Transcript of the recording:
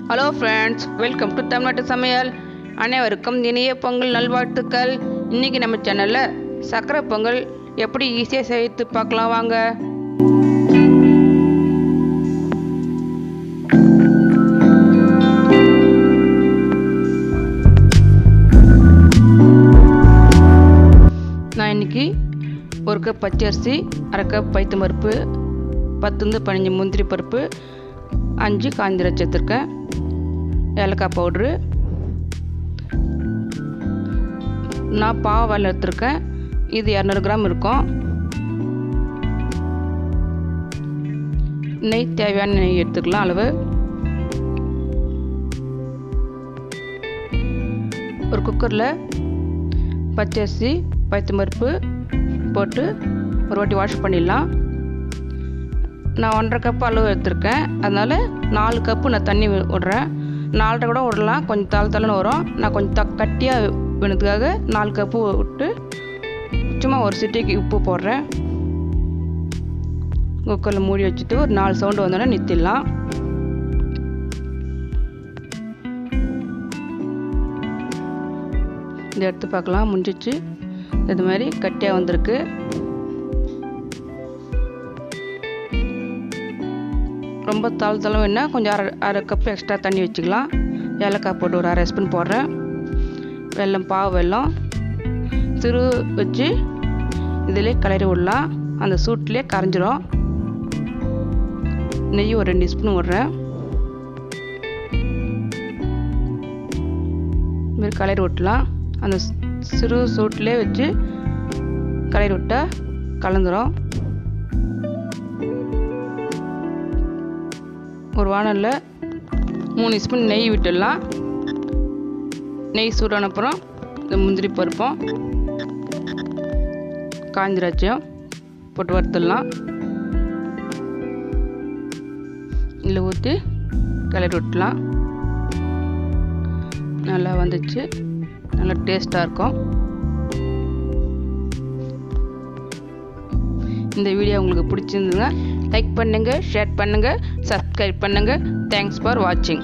Hello friends, welcome to Tamil நாட்டு சமையல். அனைவருக்கும் இனிய பொங்கல் நல்வாழ்த்துக்கள். இன்றைக்கி நம்ம சேனலில் சர்க்கரை பொங்கல் எப்படி ஈஸியாக செய்து பார்க்கலாம் வாங்க. நான் இன்றைக்கி 1 கப் பச்சரிசி, 1/2 கப் பைத்தம் பருப்பு, 10-15 முந்திரி பருப்பு, 5 காய்ந்த திராட்சை எடுத்துருக்கேன், ஏலக்காய் பவுட்ரு, நான் பாவு வெல்லம் எடுத்துருக்கேன், இது 200 கிராம் இருக்கும். நெய் தேவையான நெய் எடுத்துக்கலாம் அளவு. ஒரு குக்கரில் பச்சரிசி பைத்தம் பருப்பு போட்டு ஒரு வாட்டி வாஷ் பண்ணிடலாம். நான் 1.5 கப் அளவு எடுத்துருக்கேன், அதனால் 4 கப்பு நான் தண்ணி விடுறேன். 4.5 கூட விடலாம், கொஞ்சம் தளன்னு வரும். நான் கொஞ்சம் கட்டியாக வேணுறதுக்காக 4 கப்பு விட்டு சும்மா ஒரு சிட்டிக்கு உப்பு போடுறேன். குக்கரில் மூடி வச்சுட்டு ஒரு 4 சவுண்டு வந்தோடனே நிறுத்திடலாம். இதை எடுத்து பார்க்கலாம், முடிஞ்சிச்சு. இது மாதிரி கட்டியாக வந்திருக்கு. ரொம்ப தளம் வேணா கொஞ்சம் அரை கப் எக்ஸ்ட்ரா தண்ணி வச்சுக்கலாம். ஏலக்காய் போட்டு ஒரு 1/2 ஸ்பூன் போடுறேன். வெல்லம், பாவு வெல்லம் சிறு வச்சு இதிலே கிளறி விடலாம். அந்த சூட்லேயே கரைஞ்சிரும். நெய் ஒரு 2 ஸ்பூன் விடுறேன். இதுமாரி கிளறி விட்டலாம். அந்த சிறு சூட்லேயே வச்சு கிளறி விட்டால் கலந்துரும். ஒரு வானலில் 3 ஸ்பூன் நெய் விட்டுடலாம். நெய் சூடான அப்புறம் இந்த முந்திரி பருப்பும் காய்ந்த திராட்சையும் போட்டு வறுத்துடலாம். இதில் ஊற்றி கிளறி விட்டுலாம். நல்லா வந்துச்சு, நல்லா டேஸ்ட்டாக இருக்கும். இந்த வீடியோ உங்களுக்கு பிடிச்சிருந்துங்க லைக் பண்ணுங்கள், ஷேர் பண்ணுங்கள், சப்ஸ்கிரைப் பண்ணுங்கள். தேங்க்ஸ் ஃபார் வாட்சிங்.